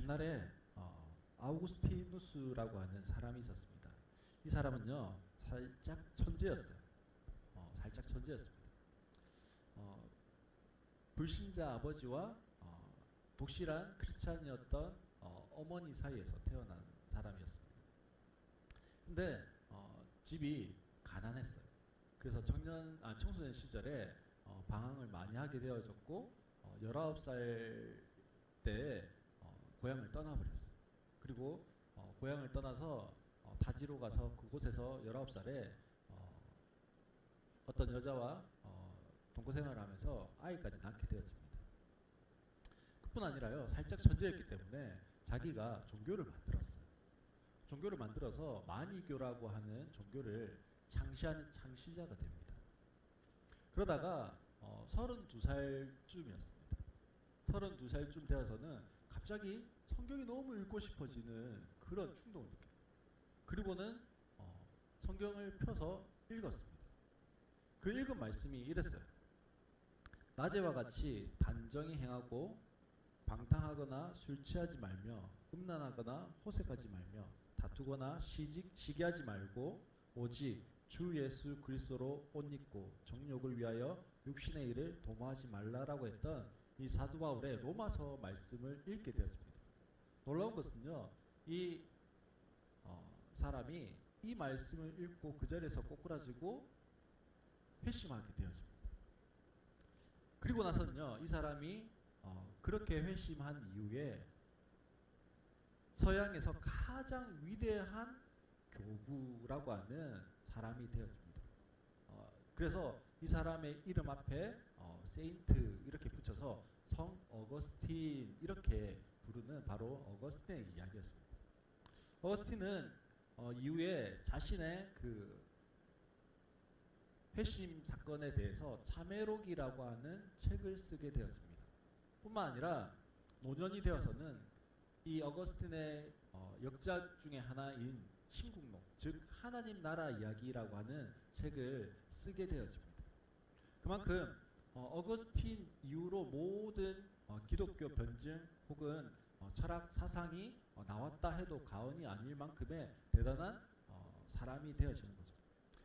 옛날에 아우구스티누스라고 하는 사람이 있었습니다. 이 사람은요 살짝 천재였어요. 살짝 천재였습니다. 어, 불신자 아버지와 독실한 크리스찬이었던 어머니 사이에서 태어난 사람이었습니다. 근데 집이 가난했어요. 그래서 청소년 시절에 방황을 많이 하게 되어졌고 19살 때에 고향을 떠나버렸어요. 그리고 고향을 떠나서 타지로 가서 그곳에서 19살에 어떤 여자와 동거 생활을 하면서 아이까지 낳게 되었습니다. 그뿐 아니라요 살짝 천재였기 때문에 자기가 종교를 만들었어요. 종교를 만들어서 마니교라고 하는 종교를 창시하는 창시자가 됩니다. 그러다가 32살쯤이었습니다. 32살쯤 되어서는 갑자기 성경이 너무 읽고 싶어지는 그런 충동을 느껴요. 그리고는 성경을 펴서 읽었습니다. 그 읽은 말씀이 이랬어요. 낮에와 같이 단정히 행하고 방탕하거나 술 취하지 말며 음란하거나 호색하지 말며 다투거나 시기하지 말고 오직 주 예수 그리스도로 옷 입고 정욕을 위하여 육신의 일을 도모하지 말라라고 했던 이 사도 바울의 로마서 말씀을 읽게 되었습니다. 놀라운 것은요, 이 사람이 이 말씀을 읽고 그 자리에서 꼬꾸라지고 회심하게 되었습니다. 그리고 나서는요, 이 사람이 그렇게 회심한 이후에 서양에서 가장 위대한 교구라고 하는 사람이 되었습니다. 그래서 이 사람의 이름 앞에 세인트 이렇게 붙여서 성 어거스틴 이렇게 부르는 바로 어거스틴의 이야기였습니다. 어거스틴은 이후에 자신의 그 회심 사건에 대해서 참회록이라고 하는 책을 쓰게 되었습니다. 뿐만 아니라 노년이 되어서는 이 어거스틴의 역작 중에 하나인 신국록, 즉 하나님 나라 이야기라고 하는 책을 쓰게 되었습니다. 그만큼 어거스틴 이후로 모든 기독교 변증 혹은 철학 사상이 나왔다 해도 과언이 아닐 만큼의 대단한 사람이 되어지는 거죠.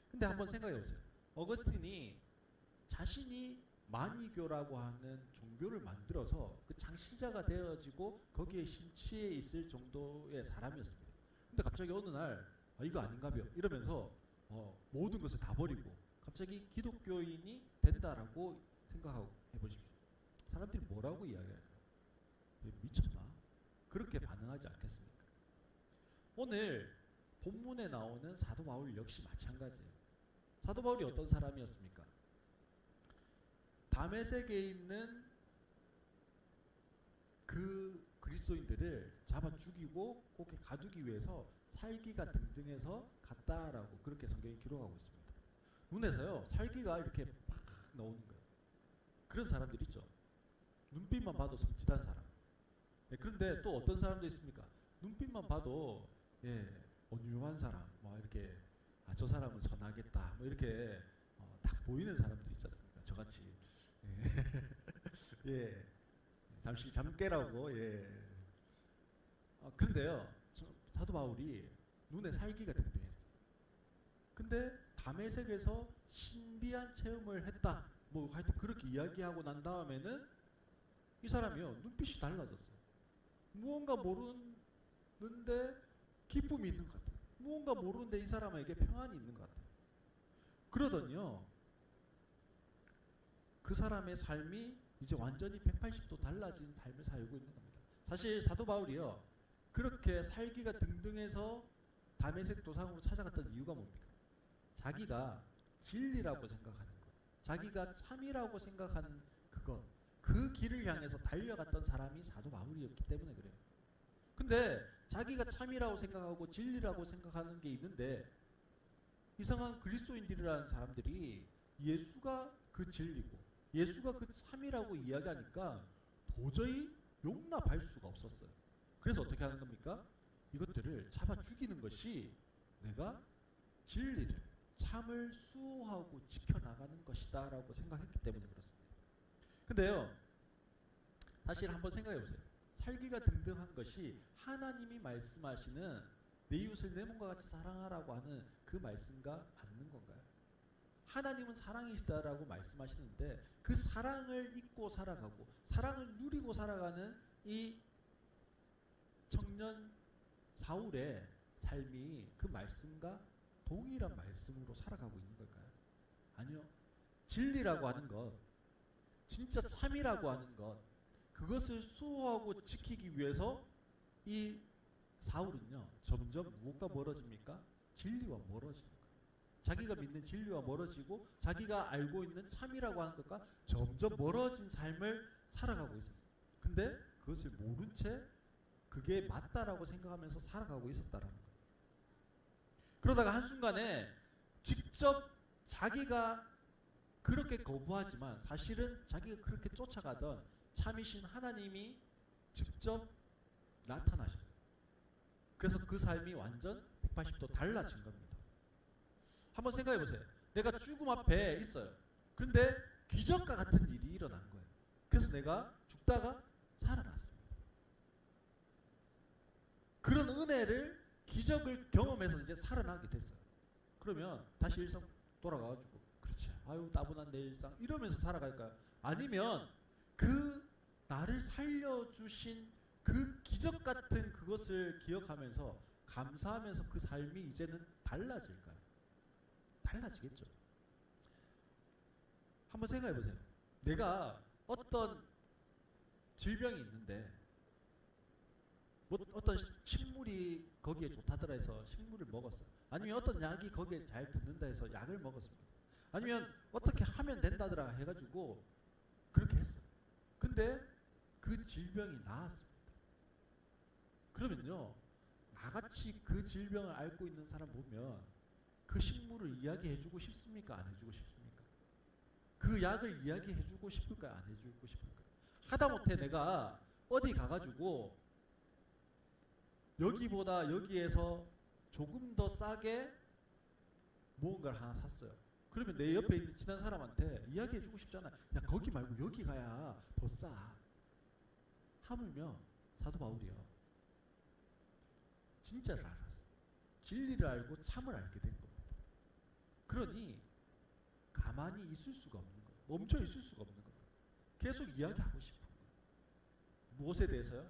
근데 한번 생각해 보세요. 어거스틴이 자신이 마니교라고 하는 종교를 만들어서 그 창시자가 되어지고 거기에 심취해 있을 정도의 사람이었습니다. 근데 갑자기 어느 날 이거 아닌가벼 이러면서 모든 것을 다 버리고 갑자기 기독교인이 된다라고 생각하고 해보십시오. 사람들이 뭐라고 이야기해요? 미쳤나? 그렇게 반응하지 않겠습니까? 오늘 본문에 나오는 사도 바울 역시 마찬가지예요. 사도 바울이 어떤 사람이었습니까? 다메섹에 있는 그 그리스도인들을 잡아 죽이고 꼭에 가두기 위해서 살기가 등등해서 갔다라고 그렇게 성경이 기록하고 있습니다. 눈에서요 살기가 이렇게 팍 나오는 거예요. 그런 사람들 있죠. 눈빛만 봐도 섬찟한 사람. 그런데 또 어떤 사람도 있습니까? 눈빛만 봐도 온유한 사람, 뭐 이렇게 저 사람은 선하겠다, 뭐 이렇게 딱 보이는 사람들이 있지 않습니까? 저같이 잠시 잠 깨라고 그런데요 사도 바울이 눈에 살기가 등등했어요. 근데 다메섹에서 신비한 체험을 했다, 뭐 하여튼 그렇게 이야기하고 난 다음에는 이 사람이요 눈빛이 달라졌어요. 무언가 모르는데 기쁨이 있는 것 같아요. 무언가 모르는데 이 사람에게 평안이 있는 것 같아요. 그러더니요 그 사람의 삶이 이제 완전히 180도 달라진 삶을 살고 있는 겁니다. 사실 사도 바울이요 그렇게 살기가 등등해서 다메섹 도상으로 찾아갔던 이유가 뭡니까? 자기가 진리라고 생각하는 것, 자기가 참이라고 생각하는 그것, 그 길을 향해서 달려갔던 사람이 사도 바울이었기 때문에 그래요. 근데 자기가 참이라고 생각하고 진리라고 생각하는 게 있는데 이상한 그리스도인들이라는 사람들이 예수가 그 진리고 예수가 그 참이라고 이야기하니까 도저히 용납할 수가 없었어요. 그래서 어떻게 하는 겁니까? 이것들을 잡아 죽이는 것이 내가 진리를 참을 수호하고 지켜나가는 것이다 라고 생각했기 때문에 그렇습니다. 근데요 사실 한번 생각해 보세요. 살기가 등등한 것이 하나님이 말씀하시는 내 이웃을 내 몸과 같이 사랑하라고 하는 그 말씀과 맞는 건가요? 하나님은 사랑이시다라고 말씀하시는데 그 사랑을 잊고 살아가고 사랑을 누리고 살아가는 이 청년 사울의 삶이 그 말씀과 동일한 말씀으로 살아가고 있는 걸까요? 아니요. 진리라고 하는 것, 진짜 참이라고 하는 것, 그것을 수호하고 지키기 위해서 이 사울은요 점점 무엇과 멀어집니까? 진리와 멀어지는 거예요. 자기가 믿는 진리와 멀어지고 자기가 알고 있는 참이라고 하는 것과 점점 멀어진 삶을 살아가고 있었어요. 근데 그것을 모른 채 그게 맞다라고 생각하면서 살아가고 있었다라는 거예요. 그러다가 한순간에 직접 자기가 그렇게 거부하지만 사실은 자기가 그렇게 쫓아가던 참이신 하나님이 직접 나타나셨어요. 그래서 그 삶이 완전 180도 달라진 겁니다. 한번 생각해 보세요. 내가 죽음 앞에 있어요. 그런데 기적과 같은 일이 일어난 거예요. 그래서 내가 죽다가 살아났습니다. 그런 은혜를 기적을 경험해서 이제 살아나게 됐어요. 그러면 다시 일상 돌아가가지고 그렇지 아유 따분한 내 일상 이러면서 살아갈까요? 아니면 그 나를 살려주신 그 기적 같은 그것을 기억하면서 감사하면서 그 삶이 이제는 달라질까요? 달라지겠죠. 한번 생각해 보세요. 내가 어떤 질병이 있는데 뭐 어떤 식물이 거기에 좋다더라 해서 식물을 먹었어요. 아니면 어떤 약이 거기에 잘 듣는다 해서 약을 먹었습니다. 아니면 어떻게 하면 된다더라 해가지고 그렇게 했어요. 근데 그 질병이 나았습니다. 그러면요 나같이 그 질병을 앓고 있는 사람 보면 그 식물을 이야기해주고 싶습니까? 안 해주고 싶습니까? 그 약을 이야기해주고 싶을까요? 안 해주고 싶을까요? 하다못해 내가 어디 가가지고 여기보다 여기에서 조금 더 싸게 무언가를 하나 샀어요. 그러면 내 옆에 있는 친한 사람한테 이야기해주고 싶잖아. 야 거기 말고 여기 가야 더 싸. 하물며 사도 바울이요. 진짜를 알았어. 진리를 알고 참을 알게 된 겁니다. 그러니 가만히 있을 수가 없는 거예요. 멈춰 있을 수가 없는 거예요. 계속 이야기하고 싶은 거예요. 무엇에 대해서요?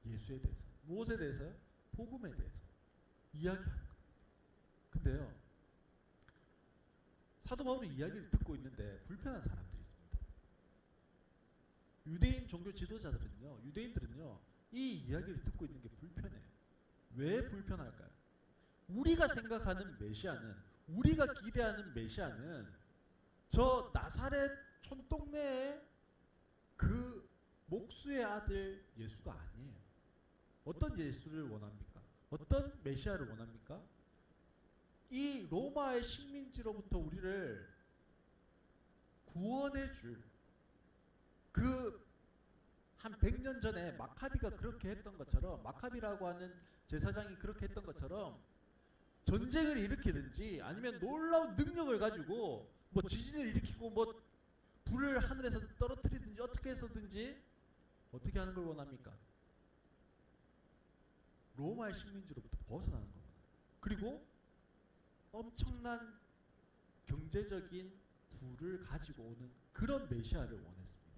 예수에 대해서. 무엇에 대해서요? 복음에 대해서 이야기하는 거예요. 근데요 사도 바울의 이야기를 듣고 있는데 불편한 사람들이 있습니다. 유대인 종교 지도자들은요, 유대인들은요 이 이야기를 듣고 있는 게 불편해요. 왜 불편할까요? 우리가 생각하는 메시아는, 우리가 기대하는 메시아는 저 나사렛 촌동네의 그 목수의 아들 예수가 아니에요. 어떤 예수를 원합니까? 어떤 메시아를 원합니까? 이 로마의 식민지로부터 우리를 구원해 줄 그 한 100년 전에 마카비가 그렇게 했던 것처럼, 마카비라고 하는 제사장이 그렇게 했던 것처럼 전쟁을 일으키든지 아니면 놀라운 능력을 가지고 뭐 지진을 일으키고 뭐 불을 하늘에서 떨어뜨리든지 어떻게 해서든지 어떻게 하는 걸 원합니까? 로마의 식민지로부터 벗어나는 겁니다. 그리고 엄청난 경제적인 부를 가지고 오는 그런 메시아를 원했습니다.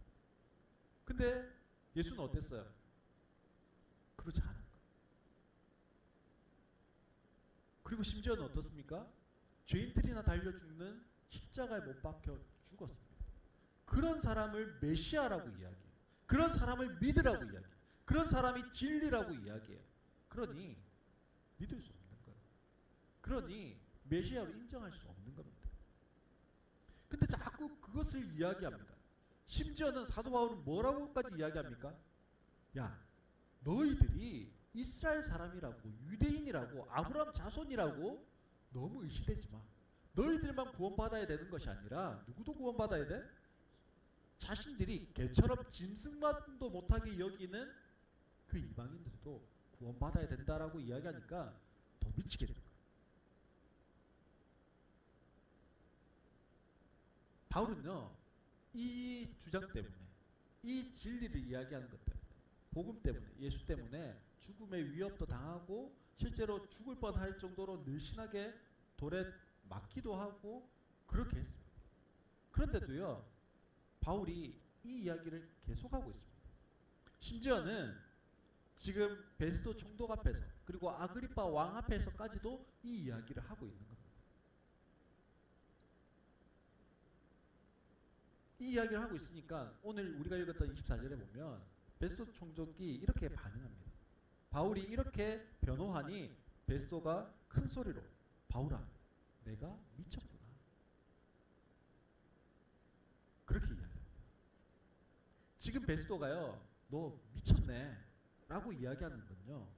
근데 예수는 어땠어요? 그렇지 않은 거예요. 그리고 심지어는 어떻습니까? 죄인들이나 달려 죽는 십자가에 못 박혀 죽었습니다. 그런 사람을 메시아라고 이야기해요. 그런 사람을 믿으라고 이야기해요. 그런 사람이 진리라고 이야기해요. 그러니 믿을 수 없는 거예요. 그러니 메시아로 인정할 수 없는 겁니다. 근데 자꾸 그것을 이야기합니다. 심지어는 사도 바울은 뭐라고까지 이야기합니까? 야, 너희들이 이스라엘 사람이라고, 유대인이라고, 아브라함 자손이라고 너무 의시되지 마. 너희들만 구원받아야 되는 것이 아니라 누구도 구원받아야 돼? 자신들이 개처럼 짐승만도 못하게 여기는 그 이방인들도 구원받아야 된다라고 이야기하니까 더 미치게 됩니다. 바울은요 이 주장 때문에, 이 진리를 이야기하는 것 때문에 복음 때문에, 예수 때문에 죽음의 위협도 당하고 실제로 죽을 뻔할 정도로 늘씬하게 돌에 맞기도 하고 그렇게 했습니다. 그런데도요, 바울이 이 이야기를 계속하고 있습니다. 심지어는 지금 베스도 총독 앞에서 그리고 아그리파 왕 앞에서까지도 이 이야기를 하고 있는 겁니다. 이 이야기를 하고 있으니까 오늘 우리가 읽었던 24절에 보면 베스도 총독이 이렇게 반응합니다. 바울이 이렇게 변호하니 베스도가 큰 소리로 바울아, 내가 미쳤구나. 그렇게 이야기합니다. 지금 베스도가요, 너 미쳤네 라고 이야기하는 건요,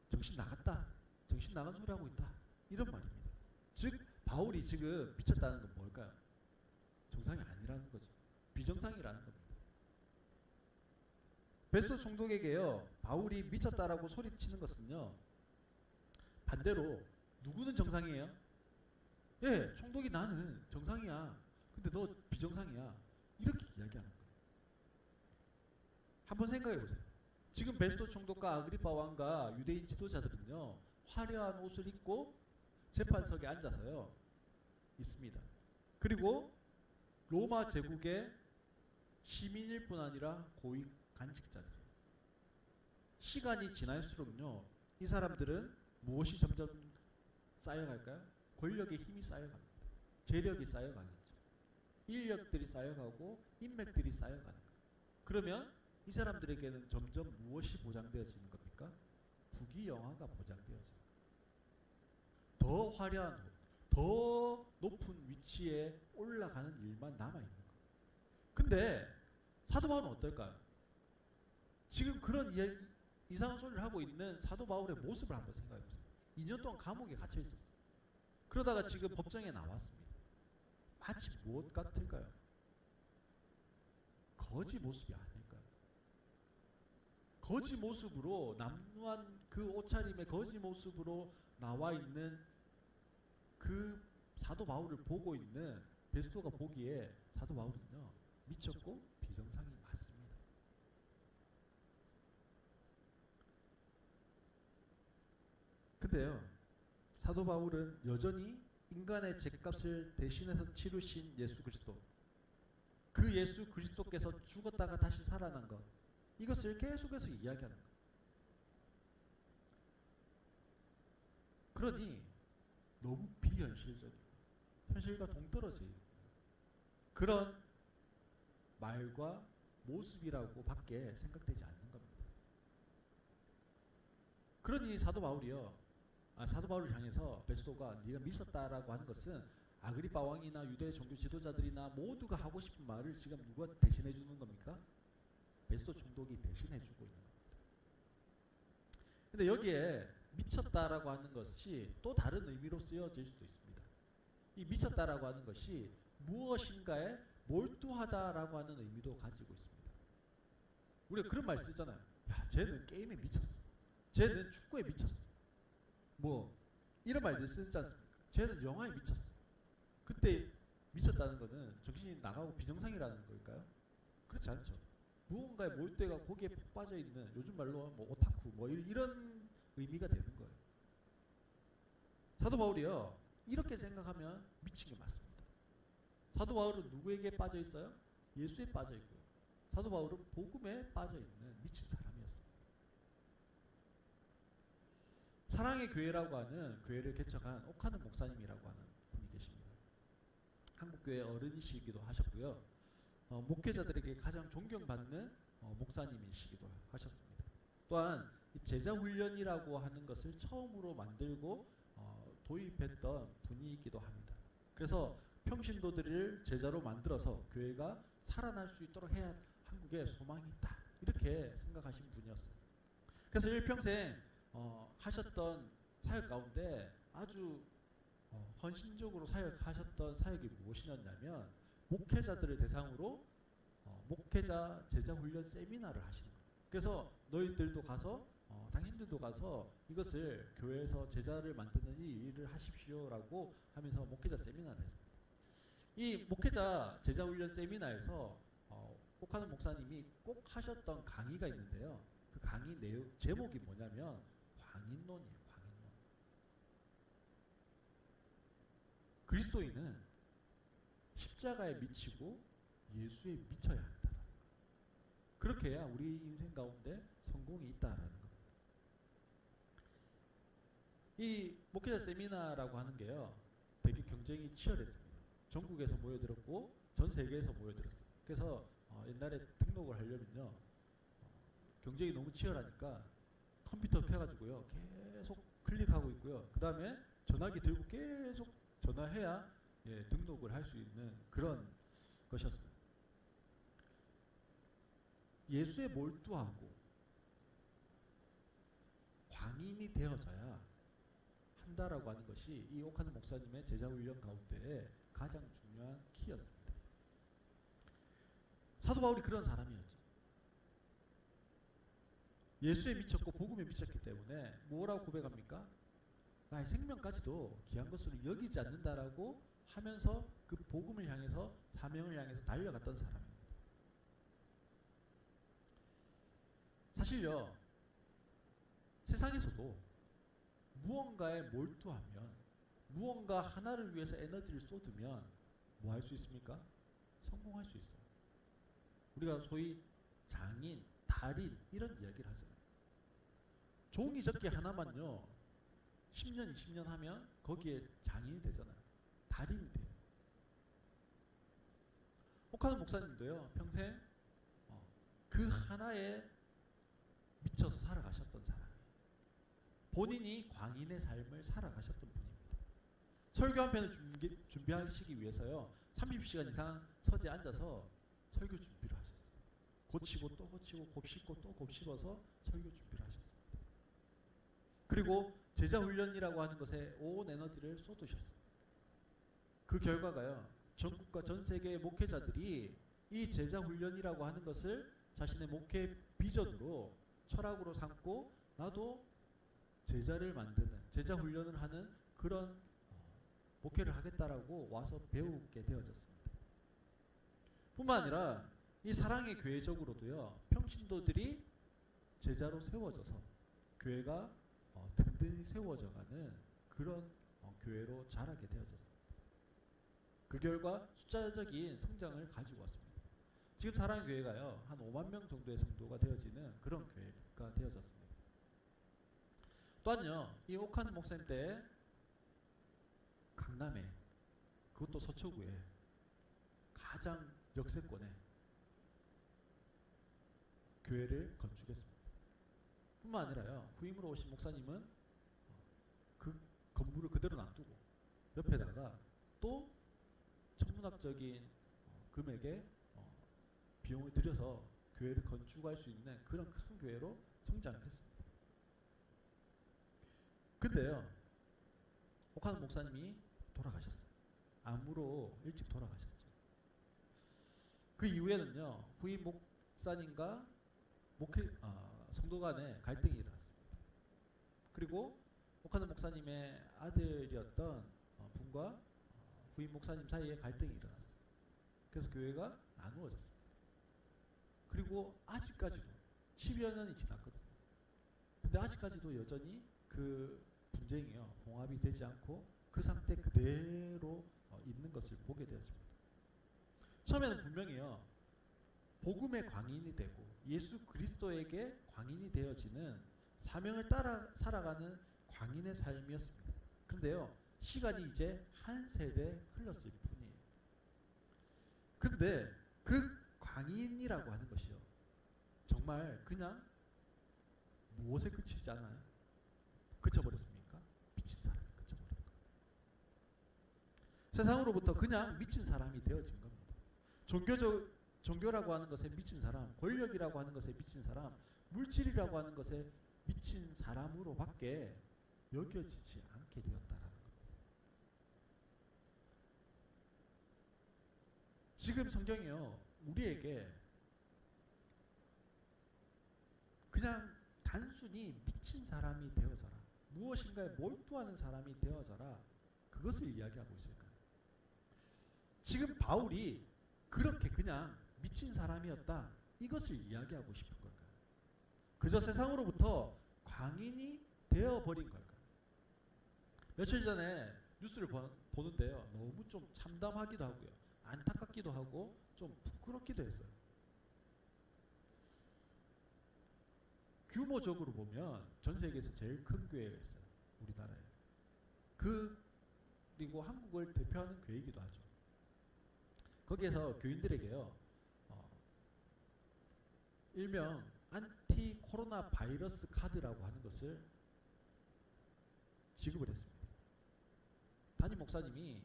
정신 나갔다, 정신 나간 소리 하고 있다, 이런 말입니다. 즉 바울이 지금 미쳤다는 건 뭘까요? 정상이 아니라는 거죠. 비정상이라는 겁니다. 베스도 총독에게요, 바울이 미쳤다라고 소리치는 것은요, 반대로 누구는 정상이에요? 예, 총독이 나는 정상이야. 근데 너 비정상이야. 이렇게 이야기하는 거예요. 한번 생각해 보세요. 지금 베스도 총독과 아그리파 왕과 유대인 지도자들은요, 화려한 옷을 입고 재판석에 앉아서요 있습니다. 그리고 로마 제국의 시민일 뿐 아니라 고위 간직자들이에요. 시간이 지날수록요, 이 사람들은 무엇이 점점 쌓여갈까요? 권력의 힘이 쌓여갑니다. 재력이 쌓여가겠죠. 인력들이 쌓여가고 인맥들이 쌓여가는 거예요. 그러면 이 사람들에게는 점점 무엇이 보장되어지는 겁니까? 부귀영화가 보장되어지는 거예요. 더 화려한 옷, 더 높은 위치에 올라가는 일만 남아있는 거예요. 근데 사도 바울은 어떨까요? 지금 그런 이상한 소리를 하고 있는 사도 바울의 모습을 한번 생각해 보세요. 2년 동안 감옥에 갇혀 있었어요. 그러다가 지금 법정에 나왔습니다. 마치 무엇 같을까요? 거지 모습이 아닐까요? 거지 모습으로, 남루한 그 옷차림의 거지 모습으로 나와 있는 그 사도 바울을 보고 있는 베스도가 보기에 사도 바울은요, 미쳤고 비정상이 맞습니다. 근데요, 사도 바울은 여전히 인간의 죗값을 대신해서 치르신 예수 그리스도, 그 예수 그리스도께서 죽었다가 다시 살아난 것, 이것을 계속해서 이야기하는 것. 그러니 너무 비현실적이고 현실과 동떨어져 있는 그런 말과 모습이라고 밖에 생각되지 않는 겁니다. 그러니 사도 바울을 향해서 베스도가 네가 미쳤다라고 하는 것은 아그리파 왕이나 유대 종교 지도자들이나 모두가 하고 싶은 말을 지금 누가 대신해 주는 겁니까? 베스도 총독이 대신해 주고 있는 겁니다. 근데 여기에 미쳤다라고 하는 것이 또 다른 의미로 쓰여질 수도 있습니다. 이 미쳤다라고 하는 것이 무엇인가에 몰두하다라고 하는 의미도 가지고 있습니다. 우리가 그런 말 쓰잖아요. 야, 쟤는 게임에 미쳤어. 쟤는 축구에 미쳤어. 뭐 이런 말들 쓰지 않습니까? 쟤는 영화에 미쳤어. 그때 미쳤다는 거는 정신이 나가고 비정상이라는 걸까요? 그렇지 않죠. 무언가에 몰두해가 거기에 푹 빠져 있는, 요즘 말로 뭐 오타쿠 뭐 이런 의미가 되는 거예요. 사도 바울이요, 이렇게 생각하면 미친 게 맞습니다. 사도 바울은 누구에게 빠져 있어요? 예수에 빠져 있고요. 사도 바울은 복음에 빠져 있는 미친 사람이었습니다. 사랑의 교회라고 하는 교회를 개척한 옥하는 목사님이라고 하는 분이 계십니다. 한국교회 어른이시기도 하셨고요. 목회자들에게 가장 존경받는 목사님이시기도 하셨습니다. 또한 제자훈련이라고 하는 것을 처음으로 만들고 도입했던 분이기도 합니다. 그래서 평신도들을 제자로 만들어서 교회가 살아날 수 있도록 해야 한국에 소망이 있다, 이렇게 생각하신 분이었어요. 그래서 일평생 하셨던 사역 가운데 아주 헌신적으로 사역하셨던 사역이 무엇이었냐면, 목회자들을 대상으로 목회자 제자 훈련 세미나를 하시는 거예요. 그래서 너희들도 가서 당신들도 가서 이것을 교회에서 제자를 만드는 이 일을 하십시오라고 하면서 목회자 세미나를 했습니다. 이 목회자 제자 훈련 세미나에서 옥하는 목사님이 꼭 하셨던 강의가 있는데요. 그 강의 내용 제목이 뭐냐면 광인론이에요. 광인론. 그리스도인은 십자가에 미치고 예수에 미쳐야 한다. 그렇게 해야 우리 인생 가운데 성공이 있다라는 겁니다. 이 목회자 세미나라고 하는 게요, 되게 경쟁이 치열했습니다. 전국에서 모여들었고 전 세계에서 모여들었어요. 그래서 옛날에 등록을 하려면요, 경쟁이 너무 치열하니까 컴퓨터 켜가지고요 계속 클릭하고 있고요. 그 다음에 전화기 들고 계속 전화해야 등록을 할 수 있는 그런 것이었어요. 예수에 몰두하고 광인이 되어져야 한다라고 하는 것이 이 오카노 목사님의 제자 훈련 가운데 가장 중요한 키였습니다. 사도 바울이 그런 사람이었죠. 예수에 미쳤고 복음에 미쳤기 때문에 뭐라고 고백합니까? 나의 생명까지도 귀한 것으로 여기지 않는다라고 하면서 그 복음을 향해서, 사명을 향해서 달려갔던 사람입니다. 사실요, 세상에서도 무언가에 몰두하면, 무언가 하나를 위해서 에너지를 쏟으면 뭐 할 수 있습니까? 성공할 수 있어요. 우리가 소위 장인, 달인 이런 이야기를 하잖아요. 종이 접기 하나만요 10년, 20년 하면 거기에 장인이 되잖아요. 달인이 돼요. 오카노 목사님도요, 평생 그 하나에 미쳐서 살아가셨던 사람이에요. 본인이 광인의 삶을 살아가셨던 분입니다. 설교 한 편을 준비하시기 위해서요 30시간 이상 서재 앉아서 설교 준비를 하셨어요. 고치고 또 고치고, 곱씹고 또 곱씹어서 설교 준비를 하셨습니다. 그리고 제자 훈련이라고 하는 것에 온 에너지를 쏟으셨어요. 그 결과가요, 전국과 전 세계의 목회자들이 이 제자 훈련이라고 하는 것을 자신의 목회 비전으로, 철학으로 삼고 나도 제자를 만드는, 제자 훈련을 하는 그런 목회를 하겠다라고 와서 배우게 되어졌습니다. 뿐만 아니라 이 사랑의 교회적으로도요, 평신도들이 제자로 세워져서 교회가 든든히 세워져가는 그런 교회로 자라게 되어졌습니다. 그 결과 숫자적인 성장을 가지고 왔습니다. 지금 사랑의 교회가요 한 5만 명 정도의 성도가 되어지는 그런 교회가 되어졌습니다. 또한요, 이 오카노 목사님 때 강남에, 그것도 서초구에 가장 역세권에 교회를 건축했습니다. 뿐만 아니라요, 후임으로 오신 목사님은 그 건물을 그대로 놔두고 옆에다가 또 천문학적인 금액의 비용을 들여서 교회를 건축할 수 있는 그런 큰 교회로 성장했습니다. 근데요, 오카노 목사님이 돌아가셨어요. 암으로 일찍 돌아가셨죠. 그 이후에는요, 후임 목사님과 성도 간의 갈등이 일어났습니다. 그리고 오카노 목사님의 아들이었던 분과 후임 목사님 사이에 갈등이 일어났어요. 그래서 교회가 나누어졌습니다. 그리고 아직까지도 10여 년이 지났거든요. 근데 아직까지도 여전히 그 분쟁이요, 봉합이 되지 않고 그 상태 그대로 있는 것을 보게 되었습니다. 처음에는 분명히요, 복음의 광인이 되고 예수 그리스도에게 광인이 되어지는, 사명을 따라 살아가는 광인의 삶이었습니다. 그런데요, 시간이 이제 한 세대 흘렀을 뿐이에요. 그런데 그 광인이라고 하는 것이요, 정말 그냥 무엇에 그치지 않아요? 그쳐버렸습니까? 미친 사람이 그쳐버린 거예요. 세상으로부터 그냥 미친 사람이 되어진 겁니다. 종교라고 하는 것에 미친 사람, 권력이라고 하는 것에 미친 사람, 물질이라고 하는 것에 미친 사람으로밖에 여겨지지 않게 되었다라는 겁니다. 지금 성경이요, 우리에게 그냥 단순히 미친 사람이 되어져라, 무엇인가에 몰두하는 사람이 되어져라, 그것을 이야기하고 있을까요? 지금 바울이 그렇게 그냥 미친 사람이었다, 이것을 이야기하고 싶은 걸까요? 그저 세상으로부터 광인이 되어버린 걸까요? 며칠 전에 뉴스를 보는데요. 너무 좀 참담하기도 하고요. 안타깝기도 하고 좀 부끄럽기도 했어요. 규모적으로 보면 전 세계에서 제일 큰 교회가 있어요. 우리나라에. 그리고 한국을 대표하는 교회이기도 하죠. 거기에서 교인들에게요. 일명 안티 코로나 바이러스 카드라고 하는 것을 지급을 했습니다. 담임 목사님이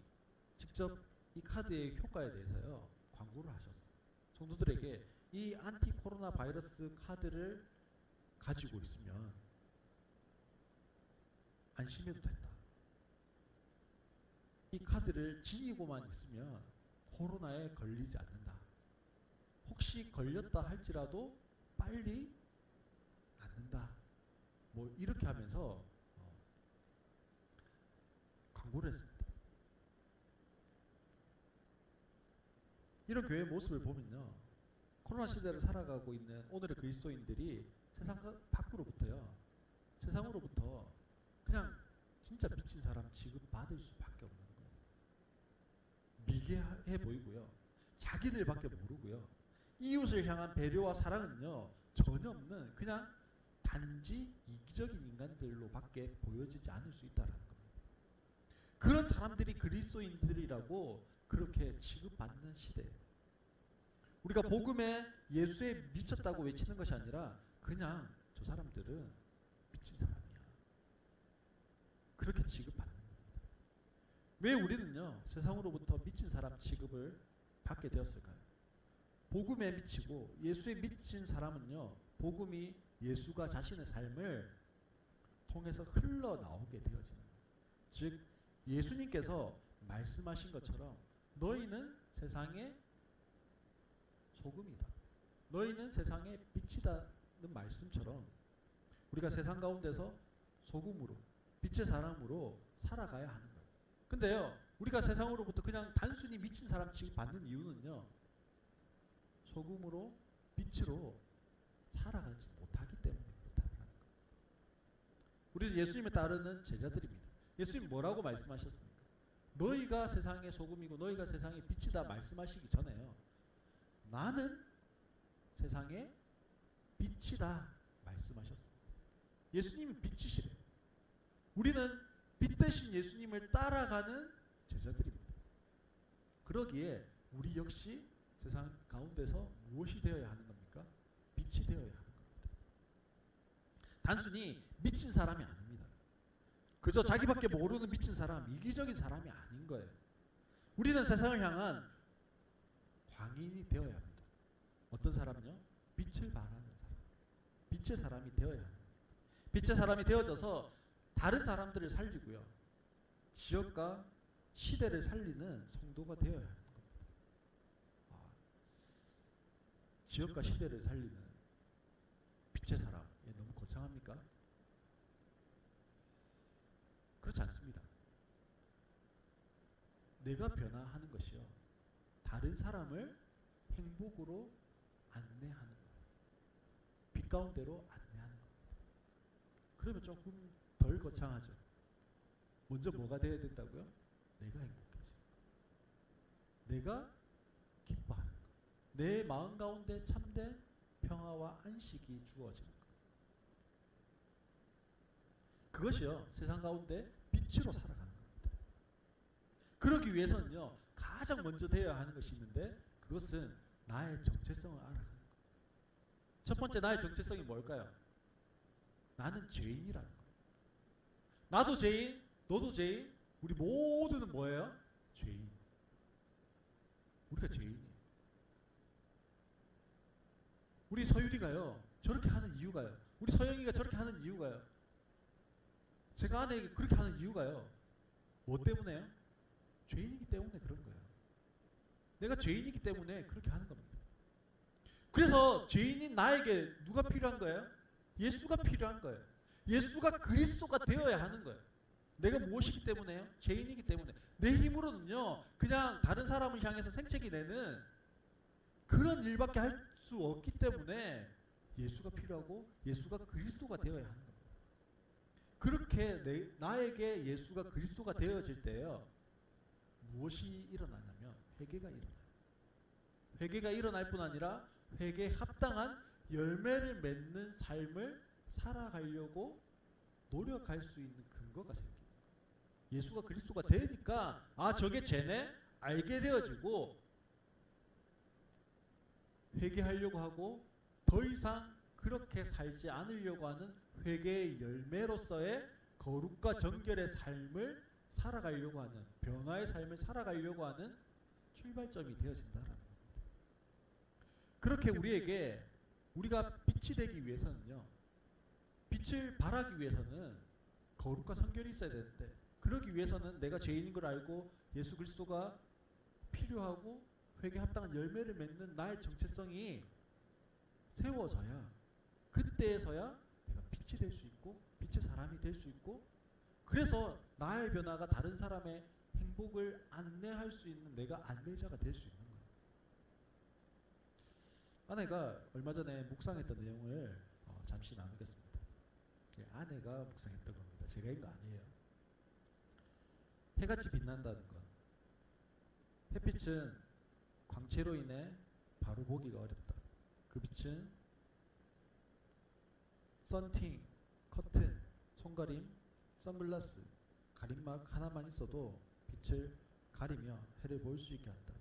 직접 이 카드의 효과에 대해서요 광고를 하셨어요. 성도들에게 이 안티 코로나 바이러스 카드를 가지고 있으면 안심해도 된다. 이 카드를 지니고만 있으면 코로나에 걸리지 않는다. 혹시 걸렸다 할지라도 빨리 낫는다. 뭐 이렇게 하면서 광고를 했습니다. 이런 교회의 모습을 보면요. 코로나 시대를 살아가고 있는 오늘의 그리스도인들이 세상 밖으로부터요. 세상으로부터 그냥 진짜 미친 사람 취급받을 수밖에 없는 거예요. 미개해 보이고요. 자기들밖에 모르고요. 이웃을 향한 배려와 사랑은요. 전혀 없는 그냥 단지 이기적인 인간들로밖에 보여지지 않을 수 있다는 겁니다. 그런 사람들이 그리스도인들이라고 그렇게 취급받는 시대예요. 우리가 복음에 예수에 미쳤다고 외치는 것이 아니라 그냥 저 사람들은 미친 사람이야. 그렇게 취급받는 겁니다. 왜 우리는요 세상으로부터 미친 사람 취급을 받게 되었을까요? 복음에 미치고 예수에 미친 사람은요 복음이 예수가 자신의 삶을 통해서 흘러나오게 되어지는 거예요. 즉 예수님께서 말씀하신 것처럼 너희는 세상의 소금이다. 너희는 세상의 빛이다는 말씀처럼 우리가 세상 가운데서 소금으로 빛의 사람으로 살아가야 하는 거예요. 근데요 우리가 세상으로부터 그냥 단순히 미친 사람 취급받는 이유는요 소금으로 빛으로 살아가지 못하기 때문에 그렇다는 거예요. 우리는 예수님을 따르는 제자들입니다. 예수님 뭐라고 말씀하셨습니까? 너희가 세상의 소금이고 너희가 세상의 빛이다 말씀하시기 전에요. 나는 세상의 빛이다 말씀하셨습니다. 예수님이 빛이시래요. 우리는 빛 대신 예수님을 따라가는 제자들입니다. 그러기에 우리 역시 세상 가운데서 무엇이 되어야 하는 겁니까? 빛이 되어야 하는 겁니다. 단순히 미친 사람이 아닙니다. 그저 자기밖에 모르는 미친 사람, 이기적인 사람이 아닌 거예요. 우리는 세상을 향한 광인이 되어야 합니다. 어떤 사람은요? 빛을 발하는 사람. 빛의 사람이 되어야 합니다. 빛의 사람이 되어져서 다른 사람들을 살리고요. 지역과 시대를 살리는 성도가 되어야 하는 겁니다. 지역과 시대를 살리는 빛의 사람. 너무 거창합니까? 그렇지 않습니다. 내가 변화하는 것이요. 다른 사람을 행복으로 안내하는 거예요. 빛 가운데로 안내하는 겁니다. 그러면 조금 덜 거창하죠. 먼저 뭐가 되어야 된다고요? 내가 행복해지는 거. 내가 기뻐하는 거. 내 마음 가운데 참된 평화와 안식이 주어지는 거. 그것이요. 세상 가운데 빛으로 살아가는 겁니다. 그러기 위해서는요. 가장 먼저 되어야 하는 것이 있는데 그것은 나의 정체성을 알아가는 거예요. 첫 번째 나의 정체성이 뭘까요? 나는 죄인이라는 거예요. 나도 죄인, 너도 죄인, 우리 모두는 뭐예요? 죄인. 우리가 죄인이에요. 우리 서유리가요. 저렇게 하는 이유가요. 우리 서영이가 저렇게 하는 이유가요. 제가 아내에게 그렇게 하는 이유가요. 뭐 때문에요? 죄인이기 때문에 그런 거예요. 내가 죄인이기 때문에 그렇게 하는 겁니다. 그래서 죄인인 나에게 누가 필요한 거예요? 예수가 필요한 거예요. 예수가 그리스도가 되어야 하는 거예요. 내가 무엇이기 때문에요? 죄인이기 때문에. 내 힘으로는요. 그냥 다른 사람을 향해서 생채기 내는 그런 일밖에 할 수 없기 때문에 예수가 필요하고 예수가 그리스도가 되어야 하는 겁니다. 그렇게 나에게 예수가 그리스도가 되어질 때요, 무엇이 일어나냐면 회개가 일어나요. 회개가 일어날 뿐 아니라 회개에 합당한 열매를 맺는 삶을 살아가려고 노력할 수 있는 근거가 생깁니다. 예수가 그리스도가 되니까 저게 죄네? 알게 되어지고 회개하려고 하고 더 이상 그렇게 살지 않으려고 하는 회개의 열매로서의 거룩과 정결의 삶을 살아가려고 하는, 변화의 삶을 살아가려고 하는 출발점이 되어진다라는 겁니다. 그렇게 우리가 빛이 되기 위해서는요, 빛을 발하기 위해서는 거룩과 성결이 있어야 되는데, 그러기 위해서는 내가 죄인인 걸 알고 예수 그리스도가 필요하고 회개에 합당한 열매를 맺는 나의 정체성이 세워져야, 그때에서야 내가 빛이 될 수 있고 빛의 사람이 될 수 있고, 그래서 나의 변화가 다른 사람의 행복을 안내할 수 있는 내가 안내자가 될 수 있는 거예요. 아내가 얼마 전에 묵상했던 내용을 잠시 나누겠습니다. 아내가 묵상했던 겁니다. 제가 한 거 아니에요. 해같이 빛난다는 것. 햇빛은 광채로 인해 바로 보기가 어렵다. 그 빛은 썬팅, 커튼, 손가림, 선글라스, 가림막 하나만 있어도 빛을 가리며 해를 볼 수 있게 한다.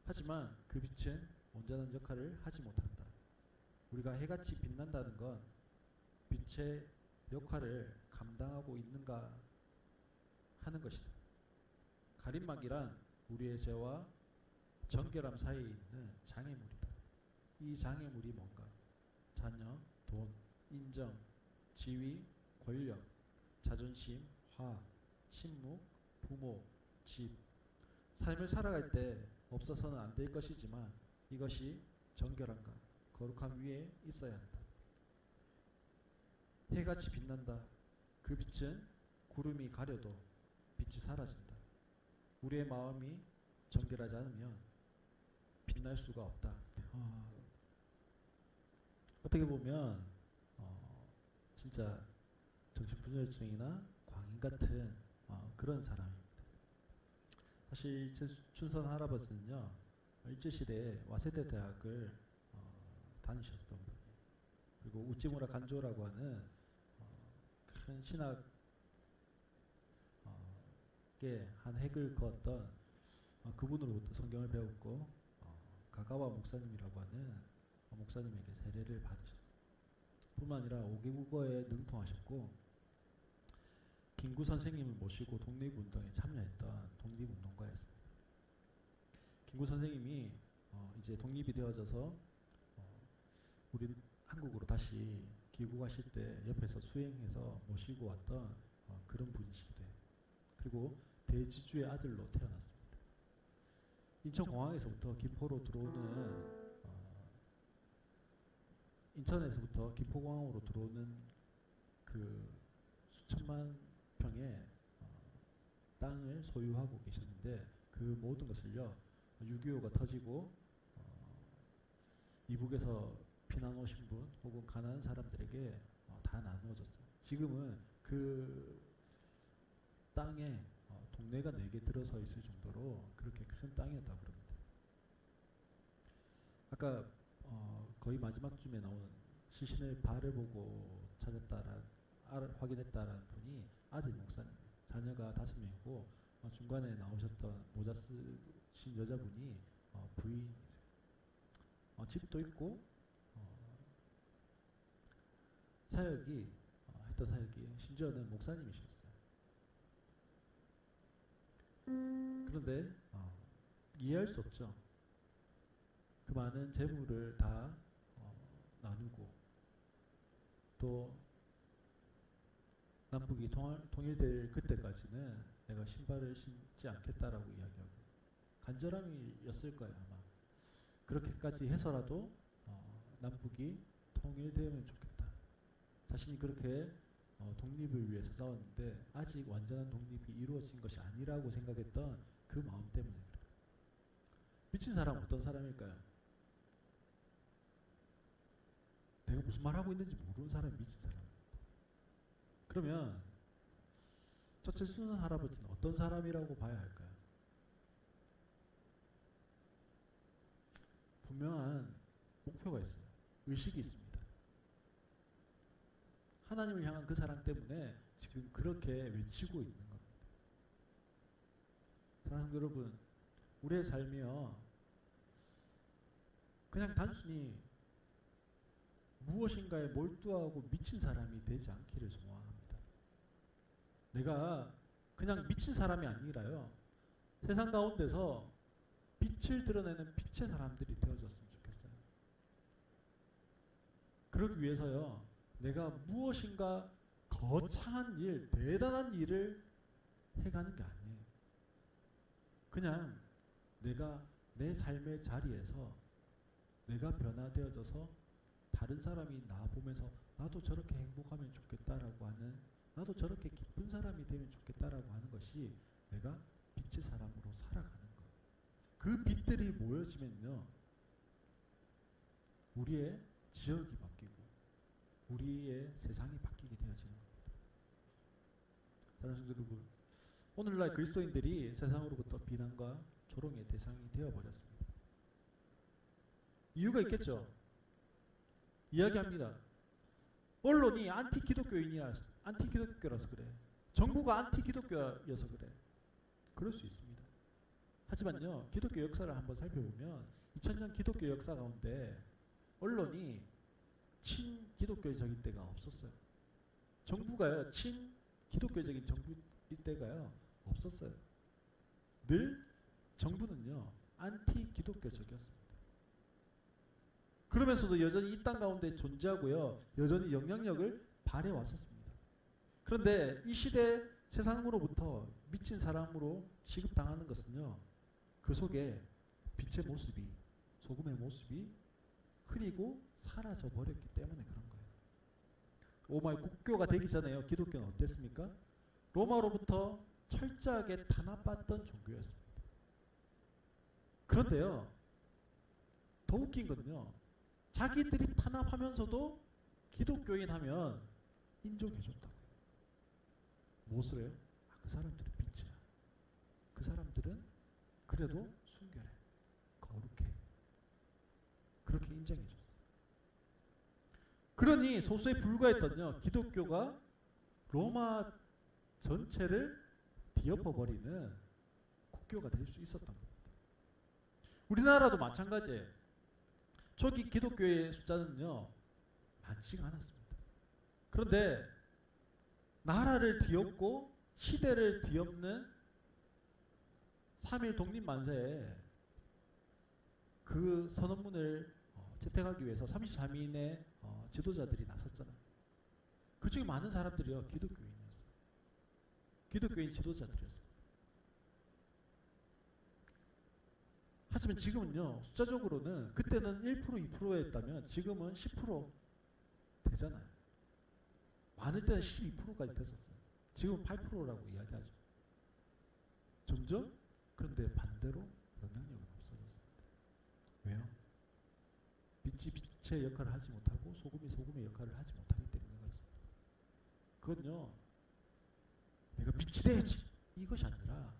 하지만 그 빛은 온전한 역할을 하지 못한다. 우리가 해같이 빛난다는 건 빛의 역할을 감당하고 있는가 하는 것이다. 가림막이란 우리의 죄와 정결함 사이에 있는 장애물이다. 이 장애물이 뭔가? 자녀, 돈, 인정, 지위, 권력, 자존심, 화, 침묵, 부모, 집. 삶을 살아갈 때 없어서는 안 될 것이지만 이것이 정결함과 거룩함 위에 있어야 한다. 해같이 빛난다. 그 빛은 구름이 가려도 빛이 사라진다. 우리의 마음이 정결하지 않으면 빛날 수가 없다. 어떻게 보면 진짜 정신분열증이나 광인 같은 그런 사람입니다. 사실 제 춘선 할아버지는요, 일제시대에 와세대 대학을 다니셨던 분이에요. 그리고 우찌무라 간조라고 하는 큰 신학계 한 획을 그었던 그분으로부터 성경을 배웠고, 가가와 목사님이라고 하는 목사님에게 세례를 받으셨어요. 뿐만 아니라 5개 국어에 능통하셨고, 김구 선생님을 모시고 독립운동에 참여했던 독립운동가였습니다. 김구 선생님이 이제 독립이 되어져서 우리 한국으로 다시 귀국하실 때 옆에서 수행해서 모시고 왔던 그런 분이시기도 해요. 그리고 대지주의 아들로 태어났습니다. 인천공항에서부터 김포로 들어오는 인천에서부터 김포공항으로 들어오는 그 수천만 평의 땅을 소유하고 계셨는데, 그 모든 것을요, 6.25가 터지고 이북에서 피난 오신 분 혹은 가난한 사람들에게 다 나누어졌어요. 지금은 그 땅에 동네가 4개 들어서 있을 정도로 그렇게 큰 땅이었다고 그럽니다. 아까 거의 마지막쯤에 나오는 시신의 발을 보고 확인했다라는 분이 아들 목사님, 자녀가 5명이고 중간에 나오셨던 모자 쓰신 여자분이 부인, 집도 있고 했던 사역이 심지어는 목사님이셨어요. 그런데 이해할 수 없죠. 그 많은 재물을 다 나누고, 또 남북이 통일될 그때까지는 내가 신발을 신지 않겠다라고 이야기하고, 간절함이었을 거예요 아마. 그렇게까지 해서라도 남북이 통일되면 좋겠다. 자신이 그렇게 독립을 위해서 싸웠는데 아직 완전한 독립이 이루어진 것이 아니라고 생각했던 그 마음 때문에 그래요. 미친 사람은 어떤 사람일까요? 무슨 말 하고 있는지 모르는 사람이 미친 사람. 그러면 저 최순원 할아버지는 어떤 사람이라고 봐야 할까요? 분명한 목표가 있어요. 의식이 있습니다. 하나님을 향한 그 사랑 때문에 지금 그렇게 외치고 있는 겁니다. 사랑하는 여러분, 우리의 삶이요, 그냥 단순히 무엇인가에 몰두하고 미친 사람이 되지 않기를 소망합니다. 내가 그냥 미친 사람이 아니라요, 세상 가운데서 빛을 드러내는 빛의 사람들이 되어졌으면 좋겠어요. 그러기 위해서요, 내가 무엇인가 거창한 일, 대단한 일을 해가는 게 아니에요. 그냥 내가 내 삶의 자리에서 내가 변화되어져서 다른 사람이 나 보면서 나도 저렇게 행복하면 좋겠다라고 하는, 나도 저렇게 기쁜 사람이 되면 좋겠다라고 하는 것이 내가 빛의 사람으로 살아가는 거예요. 그 빛들이 모여지면요, 우리의 지역이 바뀌고 우리의 세상이 바뀌게 되어지는 겁니다. 사랑하는 여러분, 오늘날 그리스도인들이 세상으로부터 비난과 조롱의 대상이 되어버렸습니다. 이유가 있겠죠. 이야기합니다. 언론이 안티기독교라서 그래. 정부가 안티기독교여서 그래. 그럴 수 있습니다. 하지만요, 기독교 역사를 한번 살펴보면 2000년 기독교 역사 가운데 언론이 친기독교적인 때가 없었어요. 정부가요, 친기독교적인 정부일 때가요 없었어요. 늘 정부는요 안티기독교적이었습니다. 그러면서도 여전히 이 땅 가운데 존재하고요, 여전히 영향력을 발해왔었습니다. 그런데 이 시대 세상으로부터 미친 사람으로 취급당하는 것은요, 그 속에 빛의 모습이, 소금의 모습이 흐리고 사라져 버렸기 때문에 그런 거예요. 로마의 국교가 되기 전에요, 기독교는 어땠습니까? 로마로부터 철저하게 탄압받던 종교였습니다. 그런데요, 더 웃긴 건요, 자기들이 탄압하면서도 기독교인 하면 인정해줬다고요. 무엇을 해요? 그 사람들은 빛이야. 그 사람들은 그래도 순결해, 거룩해. 그렇게 인정해줬어. 그러니 소수에 불과했던 기독교가 로마 전체를 뒤엎어버리는 국교가 될 수 있었던 겁니다. 우리나라도 마찬가지예요. 초기 기독교의 숫자는요 많지가 않았습니다. 그런데 나라를 뒤엎고 시대를 뒤엎는 3.1 독립만세에 그 선언문을 채택하기 위해서 33인의 지도자들이 나섰잖아요. 그 중에 많은 사람들이요 기독교인이었어요. 기독교인 지도자들이었습니다. 하지만 지금은요, 숫자적으로는 그때는 1%, 2%였다면 지금은 10% 되잖아요. 많을 때는 12%까지 됐었어요. 지금은 8%라고 이야기하죠. 점점. 그런데 반대로 영향력은 없어졌습니다. 왜요? 빛이 빛의 역할을 하지 못하고 소금이 소금의 역할을 하지 못하기 때문에 그렇습니다. 그건요, 내가 빛이 돼야지 이것이 아니라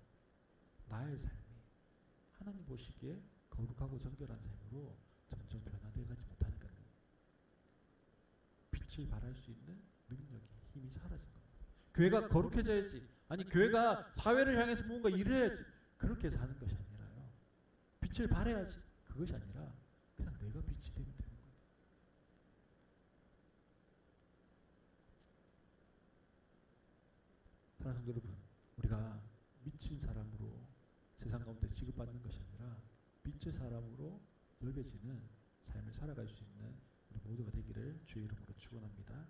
나의 삶이 하나님 보시기에 거룩하고 정결한 삶으로 점점 변화되어 가지 못하니까요, 빛을 발할 수 있는 능력이, 힘이 사라진 겁니다. 교회가 거룩해져야지, 아니 교회가 사회를 향해서 뭔가 일을 해야지, 그렇게 사는 것이 아니라요, 빛을 발해야지, 그것이 아니라 그냥 내가 빛이 되면 되는 거예요. 사랑하는 여러분, 우리가 미친 사람으로 세상 가운데 취급받는 것이 아니라 빛의 사람으로 여겨지는 삶을 살아갈 수 있는 우리 모두가 되기를 주의 이름으로 축원합니다.